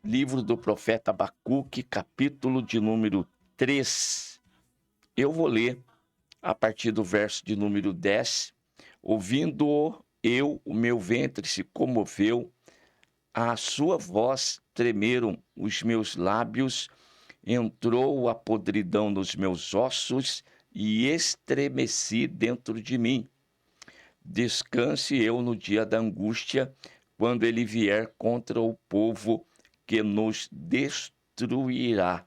Livro do profeta Abacuque, capítulo de número 3. Eu vou ler a partir do verso de número 10. Ouvindo-o, o meu ventre se comoveu, a sua voz tremeram os meus lábios, entrou a podridão nos meus ossos e estremeci dentro de mim. Descanse eu no dia da angústia, quando ele vier contra o povo que nos destruirá.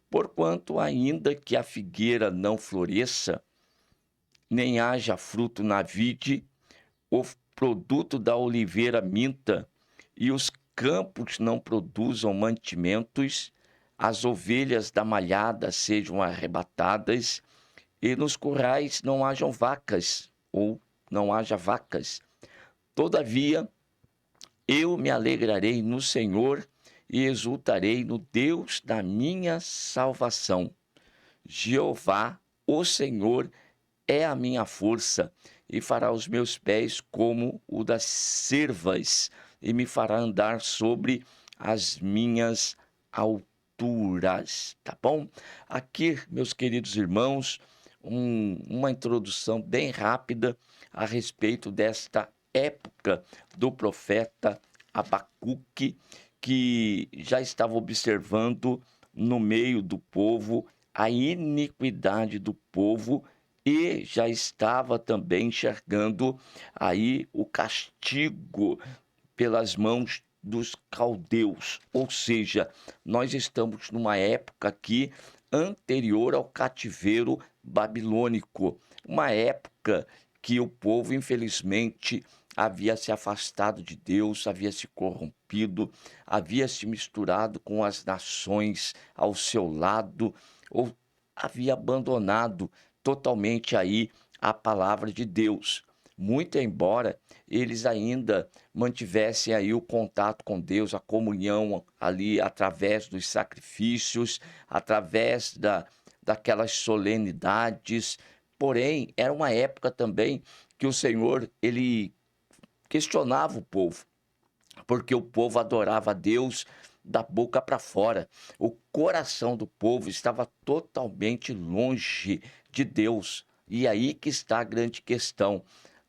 Porquanto, ainda que a figueira não floresça, nem haja fruto na vide, o produto da oliveira minta, e os campos não produzam mantimentos, as ovelhas da malhada sejam arrebatadas, e nos currais não hajam vacas, ou não haja vacas. Todavia, eu me alegrarei no Senhor e exultarei no Deus da minha salvação. Jeová, o Senhor, é a minha força e fará os meus pés como o das cervas e me fará andar sobre as minhas alturas. Tá bom? Aqui, meus queridos irmãos, uma introdução bem rápida a respeito desta época do profeta Abacuque, que já estava observando no meio do povo a iniquidade do povo e já estava também enxergando aí o castigo pelas mãos dos caldeus. Ou seja, nós estamos numa época aqui anterior ao cativeiro babilônico, uma época que o povo, infelizmente, havia se afastado de Deus, havia se corrompido, havia se misturado com as nações ao seu lado, ou havia abandonado totalmente aí a palavra de Deus. Muito embora eles ainda mantivessem aí o contato com Deus, a comunhão ali através dos sacrifícios, através daquelas solenidades. Porém, era uma época também que o Senhor, ele questionava o povo, porque o povo adorava a Deus da boca para fora. O coração do povo estava totalmente longe de Deus. E aí que está a grande questão.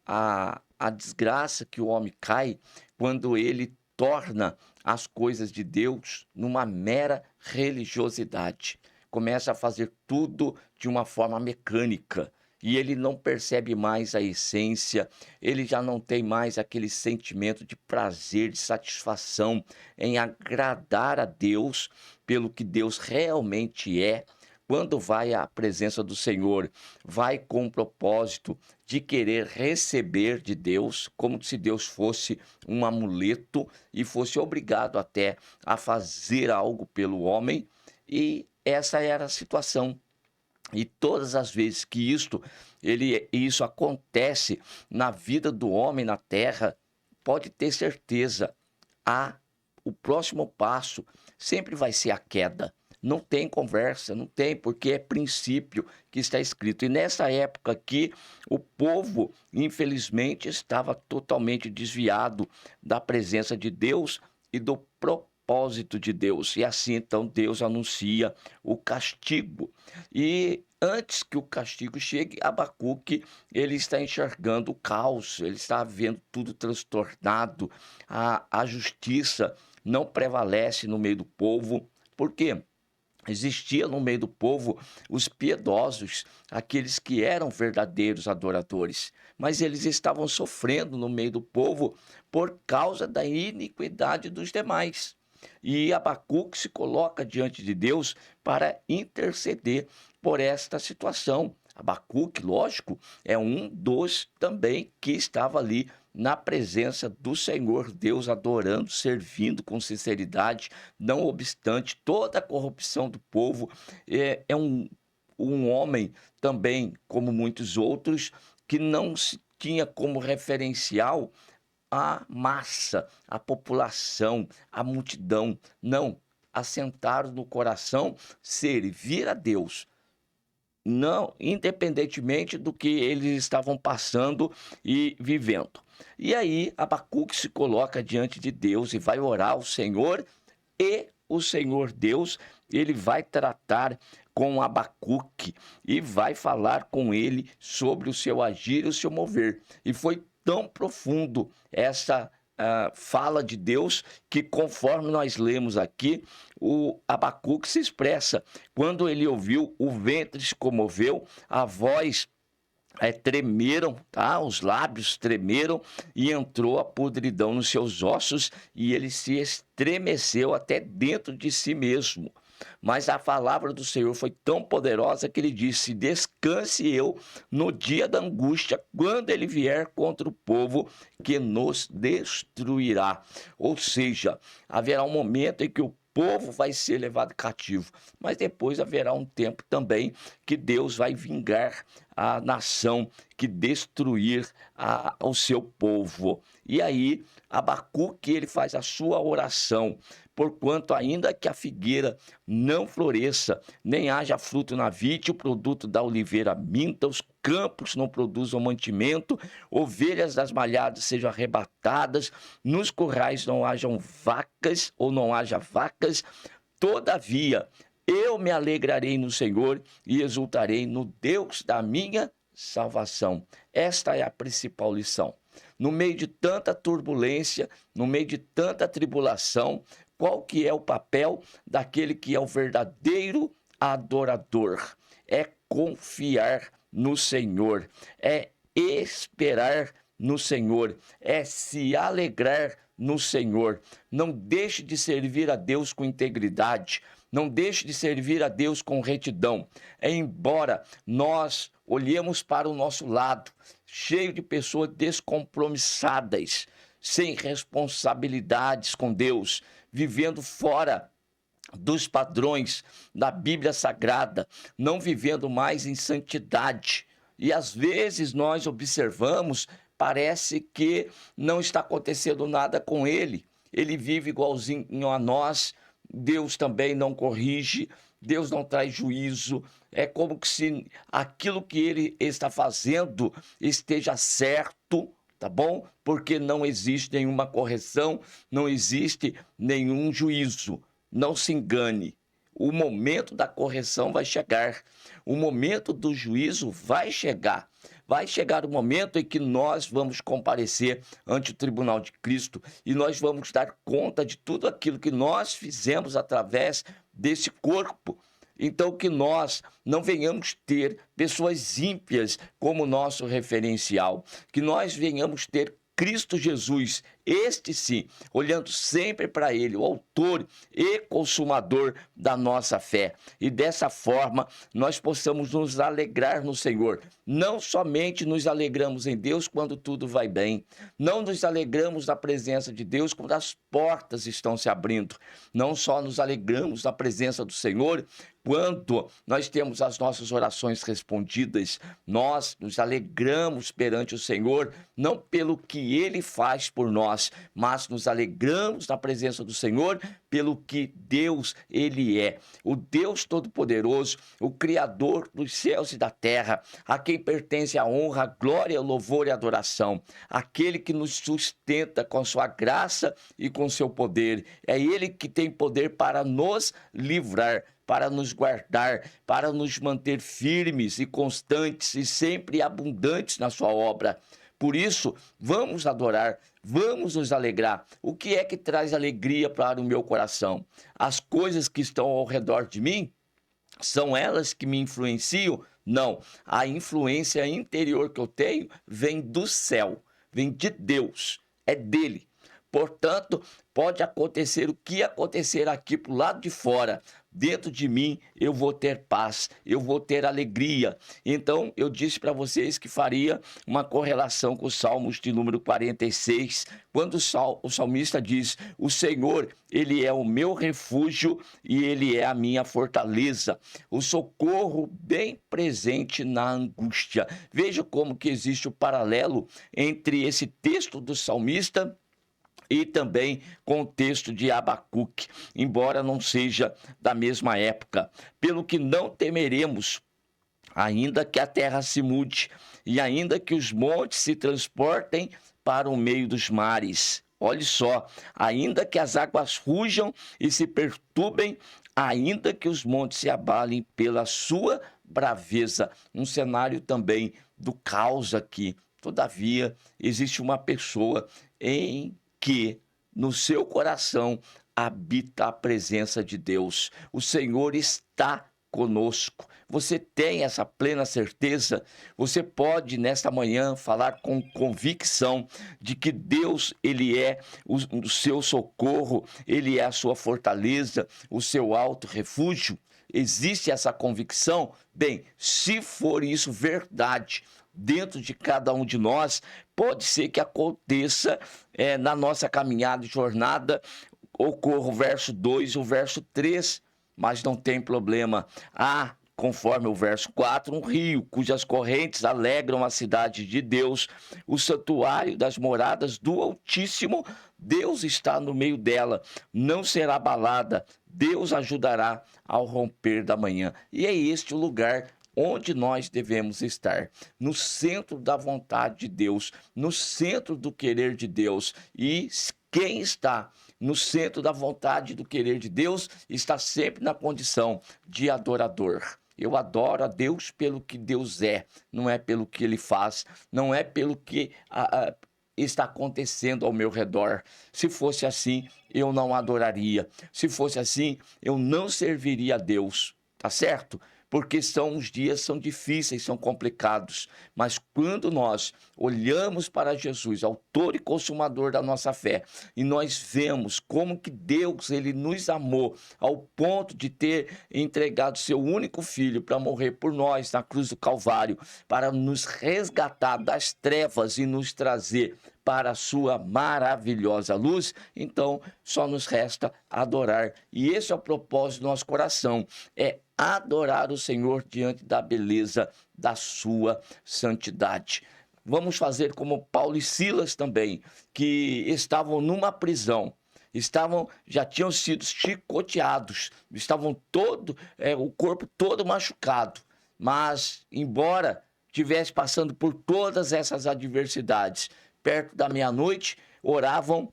A desgraça que o homem cai quando ele torna as coisas de Deus numa mera religiosidade. Começa a fazer tudo de uma forma mecânica. E ele não percebe mais a essência, ele já não tem mais aquele sentimento de prazer, de satisfação em agradar a Deus pelo que Deus realmente é. Quando vai à presença do Senhor, vai com o propósito de querer receber de Deus, como se Deus fosse um amuleto e fosse obrigado até a fazer algo pelo homem, e essa era a situação. E todas as vezes que isso acontece na vida do homem na terra, pode ter certeza, a, o próximo passo sempre vai ser a queda. Não tem conversa, não tem, porque é princípio que está escrito. E nessa época aqui, o povo, infelizmente, estava totalmente desviado da presença de Deus e do propósito de Deus. E assim, então, Deus anuncia o castigo. E antes que o castigo chegue, Abacuque, ele está enxergando o caos, ele está vendo tudo transtornado, a justiça não prevalece no meio do povo. Por quê? Existia no meio do povo os piedosos, aqueles que eram verdadeiros adoradores, mas eles estavam sofrendo no meio do povo por causa da iniquidade dos demais. E Abacuque se coloca diante de Deus para interceder por esta situação. Abacuque, lógico, é um dos também que estava ali na presença do Senhor Deus, adorando, servindo com sinceridade, não obstante toda a corrupção do povo. É um homem também, como muitos outros, que não se tinha como referencial a massa, a população, a multidão. Não, assentaram no coração servir a Deus, não, independentemente do que eles estavam passando e vivendo. E aí Abacuque se coloca diante de Deus e vai orar ao Senhor e o Senhor Deus, ele vai tratar com Abacuque e vai falar com ele sobre o seu agir e o seu mover. E foi tão profundo essa fala de Deus que, conforme nós lemos aqui, o Abacuque se expressa. Quando ele ouviu, o ventre se comoveu, a voz tremeram, tá? Os lábios tremeram e entrou a podridão nos seus ossos e ele se estremeceu até dentro de si mesmo. Mas a palavra do Senhor foi tão poderosa que ele disse: descanse eu no dia da angústia, quando ele vier contra o povo que nos destruirá. Ou seja, haverá um momento em que o povo vai ser levado cativo, mas depois haverá um tempo também que Deus vai vingar a nação que destruir o seu povo. E aí, Abacuque, ele faz a sua oração: porquanto ainda que a figueira não floresça, nem haja fruto na vide, o produto da oliveira minta, os campos não produzam mantimento, ovelhas das malhadas sejam arrebatadas, nos currais não hajam vacas, ou não haja vacas, todavia eu me alegrarei no Senhor e exultarei no Deus da minha salvação. Esta é a principal lição. No meio de tanta turbulência, no meio de tanta tribulação, qual que é o papel daquele que é o verdadeiro adorador? É confiar no Senhor, é esperar no Senhor, é se alegrar no Senhor. Não deixe de servir a Deus com integridade, não deixe de servir a Deus com retidão. Embora nós olhemos para o nosso lado, cheio de pessoas descompromissadas, sem responsabilidades com Deus, vivendo fora dos padrões da Bíblia Sagrada, não vivendo mais em santidade. E às vezes nós observamos, parece que não está acontecendo nada com ele. Ele vive igualzinho a nós, Deus também não corrige, Deus não traz juízo. É como se aquilo que ele está fazendo esteja certo, tá bom? Porque não existe nenhuma correção, não existe nenhum juízo. Não se engane, o momento da correção vai chegar, o momento do juízo vai chegar. Vai chegar o momento em que nós vamos comparecer ante o tribunal de Cristo e nós vamos dar conta de tudo aquilo que nós fizemos através desse corpo. Então, que nós não venhamos ter pessoas ímpias como nosso referencial, que nós venhamos ter Cristo Jesus, este sim, olhando sempre para ele, o autor e consumador da nossa fé. E dessa forma, nós possamos nos alegrar no Senhor. Não somente nos alegramos em Deus quando tudo vai bem. Não nos alegramos na presença de Deus quando as portas estão se abrindo. Não só nos alegramos na presença do Senhor quando nós temos as nossas orações respondidas. Nós nos alegramos perante o Senhor, não pelo que Ele faz por nós, mas nos alegramos na presença do Senhor pelo que Deus, Ele é. O Deus Todo-Poderoso, o Criador dos céus e da terra, a quem pertence a honra, a glória, o louvor e a adoração. Aquele que nos sustenta com sua graça e com seu poder. É Ele que tem poder para nos livrar, para nos guardar, para nos manter firmes e constantes e sempre abundantes na sua obra. Por isso, vamos adorar, vamos nos alegrar. O que é que traz alegria para o meu coração? As coisas que estão ao redor de mim? São elas que me influenciam? Não. A influência interior que eu tenho vem do céu, vem de Deus, é dele. Portanto, pode acontecer o que acontecer aqui para o lado de fora. Dentro de mim eu vou ter paz, eu vou ter alegria. Então eu disse para vocês que faria uma correlação com os Salmos de número 46, quando o salmista diz: o Senhor, Ele é o meu refúgio e Ele é a minha fortaleza, o socorro bem presente na angústia. Veja como que existe o paralelo entre esse texto do salmista e também com o texto de Abacuque, embora não seja da mesma época. Pelo que não temeremos, ainda que a terra se mude, e ainda que os montes se transportem para o meio dos mares. Olha só, ainda que as águas rujam e se perturbem, ainda que os montes se abalem pela sua braveza. Um cenário também do caos aqui. Todavia, existe uma pessoa em que no seu coração habita a presença de Deus. O Senhor está conosco. Você tem essa plena certeza? Você pode, nesta manhã, falar com convicção de que Deus, Ele é o seu socorro, Ele é a sua fortaleza, o seu alto refúgio? Existe essa convicção? Bem, se for isso verdade, dentro de cada um de nós, pode ser que aconteça na nossa caminhada e jornada, ocorra o verso 2 e o verso 3, mas não tem problema. Há, conforme o verso 4, um rio cujas correntes alegram a cidade de Deus, o santuário das moradas do Altíssimo. Deus está no meio dela, não será abalada. Deus ajudará ao romper da manhã. E é este o lugar onde nós devemos estar, no centro da vontade de Deus, no centro do querer de Deus. E quem está no centro da vontade e do querer de Deus está sempre na condição de adorador. Eu adoro a Deus pelo que Deus é, não é pelo que Ele faz, não é pelo que está acontecendo ao meu redor. Se fosse assim, eu não adoraria. Se fosse assim, eu não serviria a Deus, tá certo? Porque os dias são difíceis, são complicados, mas quando nós olhamos para Jesus, autor e consumador da nossa fé, e nós vemos como que Deus, Ele nos amou ao ponto de ter entregado seu único filho para morrer por nós na cruz do Calvário, para nos resgatar das trevas e nos trazer para a sua maravilhosa luz, então só nos resta adorar. E esse é o propósito do nosso coração, é adorar o Senhor diante da beleza da sua santidade. Vamos fazer como Paulo e Silas também, que estavam numa prisão, já tinham sido chicoteados, estavam o corpo todo machucado, mas embora estivesse passando por todas essas adversidades, perto da meia-noite, oravam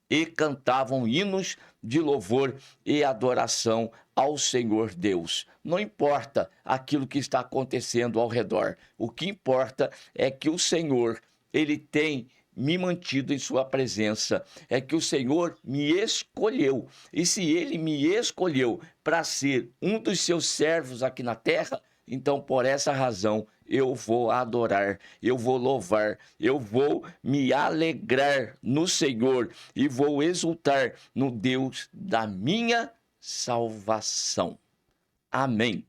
e cantavam hinos de louvor e adoração ao Senhor Deus. Não importa aquilo que está acontecendo ao redor. O que importa é que o Senhor, Ele tem me mantido em sua presença. É que o Senhor me escolheu. E se Ele me escolheu para ser um dos seus servos aqui na terra, então por essa razão eu vou adorar, eu vou louvar, eu vou me alegrar no Senhor e vou exultar no Deus da minha salvação. Amém.